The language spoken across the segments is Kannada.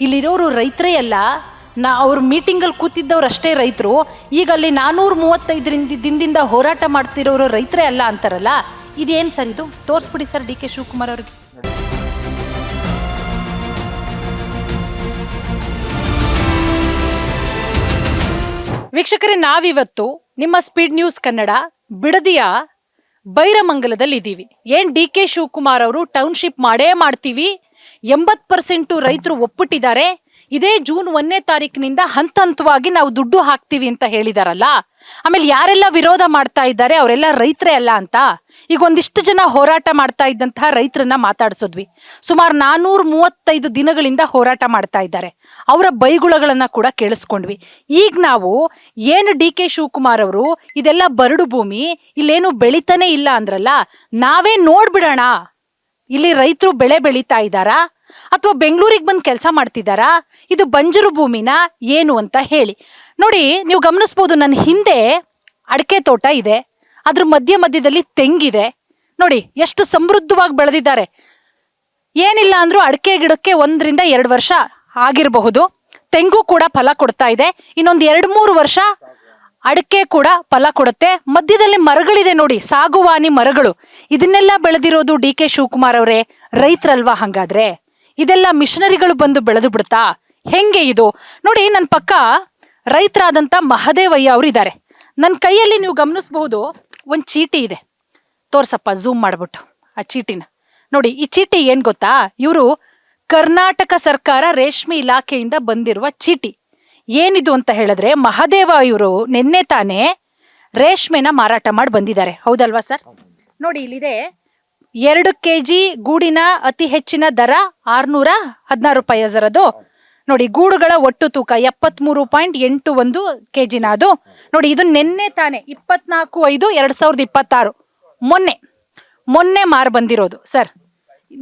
ಇಲ್ಲಿರೋರು ರೈತರೇ ಅಲ್ಲ, ಅವ್ರ ಮೀಟಿಂಗಲ್ಲಿ ಕೂತಿದ್ದವ್ರು ಅಷ್ಟೇ ರೈತರು. ಈಗ ಅಲ್ಲಿ 435 ದಿನದಿಂದ ಹೋರಾಟ ಮಾಡ್ತಿರೋರು ರೈತರೇ ಅಲ್ಲ ಅಂತಾರಲ್ಲ, ಇದೇನು ಸರ್ ಇದು? ತೋರಿಸ್ಬಿಡಿ ಸರ್ ಡಿ ಕೆ ಶಿವಕುಮಾರ್ ಅವ್ರಿಗೆ. ವೀಕ್ಷಕರೇ, ನಾವಿವತ್ತು ನಿಮ್ಮ ಸ್ಪೀಡ್ ನ್ಯೂಸ್ ಕನ್ನಡ ಬಿಡದಿಯ ಬೈರಮಂಗಲದಲ್ಲಿ ಇದ್ದೀವಿ. ಏನ್ ಡಿ ಕೆ ಶಿವಕುಮಾರ್ ಅವರು ಟೌನ್ಶಿಪ್ ಮಾಡೇ ಮಾಡ್ತೀವಿ, 80% ರೈತರು ಒಪ್ಪಿಟ್ಟಿದ್ದಾರೆ, ಇದೇ ಜೂನ್ 1ನೇ ತಾರೀಕಿನಿಂದ ಹಂತ ಹಂತವಾಗಿ ನಾವು ದುಡ್ಡು ಹಾಕ್ತೀವಿ ಅಂತ ಹೇಳಿದಾರಲ್ಲ. ಆಮೇಲೆ ಯಾರೆಲ್ಲ ವಿರೋಧ ಮಾಡ್ತಾ ಇದ್ದಾರೆ ಅವರೆಲ್ಲ ರೈತರೇ ಅಲ್ಲ ಅಂತ ಈಗ ಒಂದಿಷ್ಟು ಜನ ಹೋರಾಟ ಮಾಡ್ತಾ ಇದ್ದಂತಹ ರೈತರನ್ನ ಮಾತಾಡ್ಸಿದ್ವಿ. ಸುಮಾರು 435 ದಿನಗಳಿಂದ ಹೋರಾಟ ಮಾಡ್ತಾ ಇದ್ದಾರೆ. ಅವರ ಬೈಗುಳಗಳನ್ನ ಕೂಡ ಕೇಳಿಸ್ಕೊಂಡ್ವಿ. ಈಗ ನಾವು ಏನು ಡಿ ಕೆ ಶಿವಕುಮಾರ್ ಅವರು ಇದೆಲ್ಲ ಬರಡು ಭೂಮಿ, ಇಲ್ಲೇನು ಬೆಳಿತಾನೆ ಇಲ್ಲ ಅಂದ್ರಲ್ಲ, ನಾವೇ ನೋಡ್ಬಿಡೋಣ ಇಲ್ಲಿ ರೈತರು ಬೆಳೆ ಬೆಳೀತಾ ಇದ್ದಾರಾ ಅಥವಾ ಬೆಂಗಳೂರಿಗೆ ಬಂದು ಕೆಲಸ ಮಾಡ್ತಿದ್ದಾರಾ, ಇದು ಬಂಜರು ಭೂಮಿನ ಏನು ಅಂತ ಹೇಳಿ. ನೋಡಿ, ನೀವು ಗಮನಿಸ್ಬೋದು, ನನ್ನ ಹಿಂದೆ ಅಡಿಕೆ ತೋಟ ಇದೆ, ಅದ್ರ ಮಧ್ಯದಲ್ಲಿ ತೆಂಗಿದೆ. ನೋಡಿ ಎಷ್ಟು ಸಮೃದ್ಧವಾಗಿ ಬೆಳೆದಿದ್ದಾರೆ. ಏನಿಲ್ಲ ಅಂದ್ರೂ ಅಡಿಕೆ ಗಿಡಕ್ಕೆ 1 ರಿಂದ 2 ವರ್ಷ ಆಗಿರಬಹುದು. ತೆಂಗು ಕೂಡ ಫಲ ಕೊಡ್ತಾ ಇದೆ. ಇನ್ನೊಂದು 2-3 ವರ್ಷ ಅಡಿಕೆ ಕೂಡ ಫಲ ಕೊಡುತ್ತೆ. ಮಧ್ಯದಲ್ಲಿ ಮರಗಳಿದೆ ನೋಡಿ, ಸಾಗುವಾನಿ ಮರಗಳು. ಇದನ್ನೆಲ್ಲ ಬೆಳೆದಿರೋದು ಡಿ ಕೆ ಶಿವಕುಮಾರ್ ಅವರೇ, ರೈತರಲ್ವಾ? ಹಂಗಾದ್ರೆ ಇದೆಲ್ಲ ಮಿಷನರಿಗಳು ಬಂದು ಬೆಳೆದು ಬಿಡ್ತಾ ಹೆಂಗೆ ಇದು? ನೋಡಿ, ನನ್ನ ಪಕ್ಕ ರೈತರಾದಂಥ ಮಹದೇವಯ್ಯ ಅವರು ಇದ್ದಾರೆ. ನನ್ನ ಕೈಯಲ್ಲಿ ನೀವು ಗಮನಿಸಬಹುದು ಒಂದು ಚೀಟಿ ಇದೆ. ತೋರ್ಸಪ್ಪ, ಝೂಮ್ ಮಾಡ್ಬಿಟ್ಟು ಆ ಚೀಟಿನ ನೋಡಿ. ಈ ಚೀಟಿ ಏನ್ ಗೊತ್ತಾ? ಇವರು ಕರ್ನಾಟಕ ಸರ್ಕಾರ ರೇಷ್ಮೆ ಇಲಾಖೆಯಿಂದ ಬಂದಿರುವ ಚೀಟಿ. ಏನಿದು ಅಂತ ಹೇಳಿದ್ರೆ, ಮಹದೇವ ಇವರು ನಿನ್ನೆ ತಾನೇ ರೇಷ್ಮೆನ ಮಾರಾಟ ಮಾಡಿ ಬಂದಿದ್ದಾರೆ, ಹೌದಲ್ವಾ ಸರ್? ನೋಡಿ, ಇಲ್ಲಿದೆ 2 kg ಗೂಡಿನ ಅತಿ ಹೆಚ್ಚಿನ ದರ 616 ರೂಪಾಯಿ ಅದರದು. ನೋಡಿ, ಗೂಡುಗಳ ಒಟ್ಟು ತೂಕ 73.81 kgನ ಅದು. ನೋಡಿ, ಇದು ನಿನ್ನೆ ತಾನೆ 24/5/2026 ಮೊನ್ನೆ ಮಾರ್ ಬಂದಿರೋದು ಸರ್.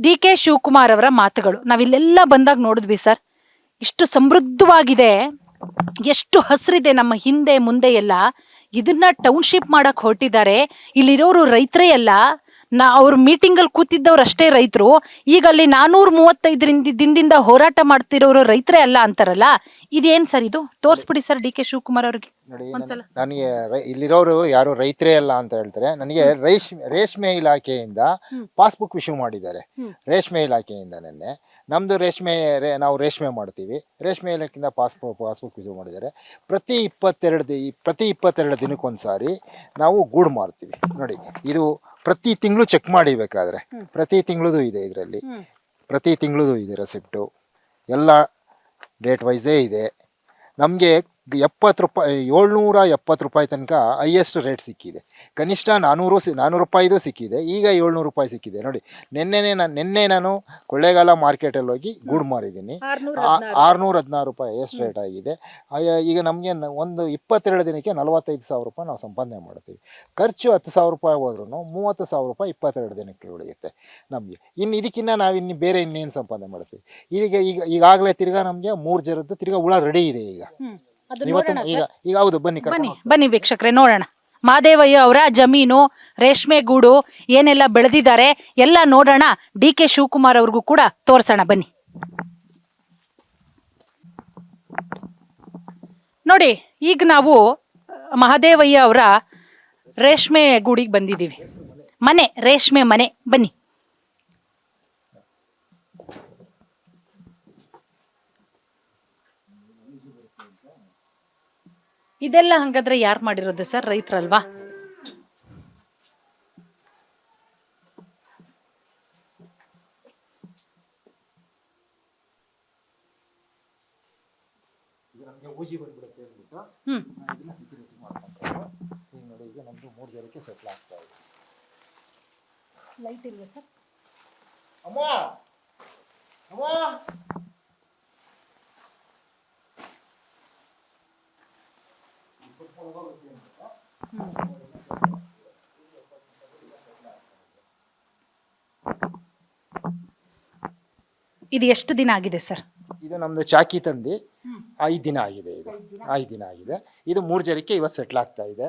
ಡಿ ಕೆ ಶಿವಕುಮಾರ್ ಅವರ ಮಾತುಗಳು ನಾವಿಲ್ಲೆಲ್ಲ ಬಂದಾಗ ನೋಡಿದ್ವಿ ಸರ್. ಇಷ್ಟು ಸಮೃದ್ಧವಾಗಿದೆ, ಎಷ್ಟು ಹಸಿರಿದೆ ನಮ್ಮ ಹಿಂದೆ ಮುಂದೆ ಎಲ್ಲ. ಇದನ್ನ ಟೌನ್ಶಿಪ್ ಮಾಡಕ್ ಹೊರಟಿದ್ದಾರೆ. ಇಲ್ಲಿರೋರು ರೈತರೇ ಅಲ್ಲ, ಅವ್ರ ಮೀಟಿಂಗಲ್ಲಿ ಕೂತಿದ್ದವ್ರು ಅಷ್ಟೇ ರೈತರು. ಈಗ ಅಲ್ಲಿ 435 ದಿನದಿಂದ ಹೋರಾಟ ಮಾಡ್ತಿರೋರು ರೈತರೇ ಅಲ್ಲ ಅಂತಾರಲ್ಲ, ಇದೇನ್ ಸರ್ ಇದು? ತೋರಿಸ್ಬಿಡಿ ಸರ್ ಡಿ ಕೆ ಶಿವಕುಮಾರ್ ಅವ್ರಿಗೆ ಒಂದ್ಸಲ. ನನಗೆ ಇಲ್ಲಿರೋರು ಯಾರು ರೈತರೇ ಅಲ್ಲ ಅಂತ ಹೇಳ್ತಾರೆ. ನನಗೆ ರೇಷ್ಮೆ ಇಲಾಖೆಯಿಂದ ಪಾಸ್ಬುಕ್ ಇಶ್ಯೂ ಮಾಡಿದ್ದಾರೆ. ರೇಷ್ಮೆ ಇಲಾಖೆಯಿಂದ ನಿನ್ನೆ ನಮ್ದು ನಾವು ರೇಷ್ಮೆ ಮಾಡ್ತೀವಿ. ರೇಷ್ಮೆ ಇಲಾಖೆಯಿಂದ ಪಾಸ್ಬುಕ್ ಇಶ್ಯೂ ಮಾಡಿದ್ದಾರೆ. ಪ್ರತಿ 22 ದಿನಕ್ಕೊಂದ್ಸಾರಿ ನಾವು ಗೂಡು ಮಾರ್ತೀವಿ. ನೋಡಿ, ಇದು ಪ್ರತಿ ತಿಂಗಳು ಚೆಕ್ ಮಾಡಿಬೇಕಾದ್ರೆ ಪ್ರತಿ ತಿಂಗಳದು ಇದೆ, ಇದರಲ್ಲಿ ಪ್ರತಿ ತಿಂಗಳದು ಇದೆ ರೆಸಿಪ್ಟು, ಎಲ್ಲ ಡೇಟ್ ವೈಸೇ ಇದೆ. ನಮಗೆ 70 ರೂಪಾಯಿ, 770 ರೂಪಾಯಿ ತನಕ ಹೈಯೆಸ್ಟ್ ರೇಟ್ ಸಿಕ್ಕಿದೆ. ಕನಿಷ್ಠ 400 ರೂಪಾಯಿದು ಸಿಕ್ಕಿದೆ. ಈಗ 700 ರೂಪಾಯಿ ಸಿಕ್ಕಿದೆ. ನೋಡಿ, ನಿನ್ನೆ ನಾನು ಕೊಳ್ಳೇಗಾಲ ಮಾರ್ಕೆಟಲ್ಲಿ ಹೋಗಿ ಗೂಡು ಮಾರಿದ್ದೀನಿ. 616 ರೂಪಾಯಿ ಹೈಯೆಸ್ಟ್ ರೇಟ್ ಆಗಿದೆ. ಈಗ ನಮಗೆ ಒಂದು 22 ದಿನಕ್ಕೆ 45,000 ರೂಪಾಯಿ ನಾವು ಸಂಪಾದನೆ ಮಾಡ್ತೀವಿ. ಖರ್ಚು 10,000 ರೂಪಾಯಿ ಹೋದ್ರೂ 30,000 ರೂಪಾಯಿ 22 ದಿನಕ್ಕೆ ಉಳಿಯುತ್ತೆ ನಮಗೆ. ಇದಕ್ಕಿಂತ ನಾವು ಬೇರೆ ಇನ್ನೇನು ಸಂಪಾದನೆ ಮಾಡ್ತೀವಿ? ಈಗಾಗಲೇ ತಿರ್ಗಾ ನಮಗೆ 3 ಜರದ್ದು ತಿರ್ಗಾ ಹುಳ ರೆಡಿ ಇದೆ. ಈಗ ಹೌದು, ಬನ್ನಿ ವೀಕ್ಷಕರೇ, ನೋಡೋಣ ಮಹದೇವಯ್ಯ ಅವರ ಜಮೀನು, ರೇಷ್ಮೆ ಗೂಡು ಏನೆಲ್ಲ ಬೆಳೆದಿದ್ದಾರೆ ಎಲ್ಲ ನೋಡೋಣ. ಡಿ ಕೆ ಶಿವಕುಮಾರ್ ಅವ್ರಿಗೂ ಕೂಡ ತೋರ್ಸೋಣ ಬನ್ನಿ. ನೋಡಿ, ಈಗ ನಾವು ಮಹದೇವಯ್ಯ ಅವರ ರೇಷ್ಮೆ ಗೂಡಿಗೆ ಬಂದಿದ್ದೀವಿ. ರೇಷ್ಮೆ ಮನೆ, ಬನ್ನಿ. ಇದೆಲ್ಲ ಹಂಗಾದ್ರೆ ಯಾರು ಮಾಡಿರೋದು ಸರ್? ರೈತರಲ್ವಾ? ಲೈಟ್ ಇಲ್ವಾ ಸರ್? ಇದು ಎಷ್ಟು ದಿನ ಆಗಿದೆ ಸರ್? ಇದು ನಮ್ದು ಚಾಕಿ ತಂದು 5 ದಿನ ಆಗಿದೆ. ಇದು 5 ದಿನ ಆಗಿದೆ. ಇದು 3 ಜನಕ್ಕೆ ಇವತ್ತು ಸೆಟ್ಲ್ ಆಗ್ತಾ ಇದೆ.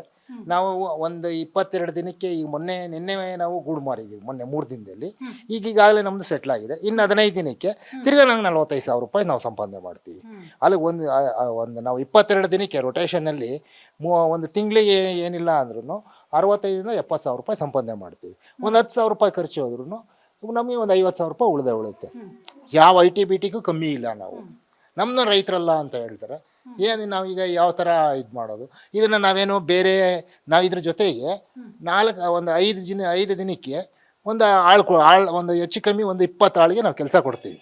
ನಾವು ಒಂದು 22 ದಿನಕ್ಕೆ ಈಗ ನಿನ್ನೆ ನಾವು ಗೂಡು ಮಾರಿದ್ವಿ ಮೊನ್ನೆ 3 ದಿನದಲ್ಲಿ. ಈಗಾಗಲೇ ನಮ್ದು ಸೆಟ್ಲ್ ಆಗಿದೆ. ಇನ್ನು 15 ದಿನಕ್ಕೆ ತಿರ್ಗಾ ನಂಗೆ 45,000 ರೂಪಾಯಿ ನಾವು ಸಂಪಾದನೆ ಮಾಡ್ತೀವಿ. ಅಲ್ಲಿ ಒಂದು ನಾವು 22 ದಿನಕ್ಕೆ ರೊಟೇಷನಲ್ಲಿ ಒಂದು ತಿಂಗಳಿಗೆ ಏನಿಲ್ಲ ಅಂದ್ರೂ 65,000 ಇಂದ 70,000 ರೂಪಾಯಿ ಸಂಪಾದನೆ ಮಾಡ್ತೀವಿ. ಒಂದು 10,000 ರೂಪಾಯಿ ಖರ್ಚು ಹೋದ್ರೂ ನಮಗೆ ಒಂದು 50,000 ರೂಪಾಯಿ ಉಳುತ್ತೆ. ಯಾವ ಐ ಟಿ ಬಿ ಟಿಗೂ ಕಮ್ಮಿ ಇಲ್ಲ ನಾವು. ನಮ್ಮನ್ನ ರೈತರಲ್ಲ ಅಂತ ಹೇಳ್ತಾರೆ. ಏನು ನಾವೀಗ ಯಾವ ಥರ ಇದು ಮಾಡೋದು? ಇದನ್ನು ನಾವೇನೋ ಬೇರೆ ಇದ್ರ ಜೊತೆಗೆ ಒಂದು 5 ದಿನಕ್ಕೆ ಒಂದು ಒಂದು ಹೆಚ್ಚು ಕಮ್ಮಿ ಒಂದು 20 ಆಳಿಗೆ ನಾವು ಕೆಲಸ ಕೊಡ್ತೀವಿ.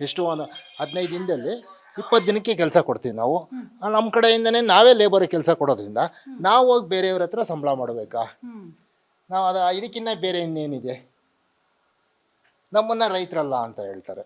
ಎಷ್ಟು ಒಂದು 15 ದಿನದಲ್ಲಿ 20 ದಿನಕ್ಕೆ ಕೆಲಸ ಕೊಡ್ತೀವಿ ನಾವು. ನಮ್ಮ ಕಡೆಯಿಂದನೇ ನಾವೇ ಲೇಬರ್ ಕೆಲಸ ಕೊಡೋದ್ರಿಂದ ನಾವು ಹೋಗಿ ಬೇರೆಯವ್ರ ಹತ್ರ ಸಂಬಳ ಮಾಡಬೇಕಾ? ನಾವು ಇದಕ್ಕಿನ್ನ ಬೇರೆ ಇನ್ನೇನಿದೆ? ನಮ್ಮನ್ನ ರೈತರಲ್ಲ ಅಂತ ಹೇಳ್ತಾರೆ.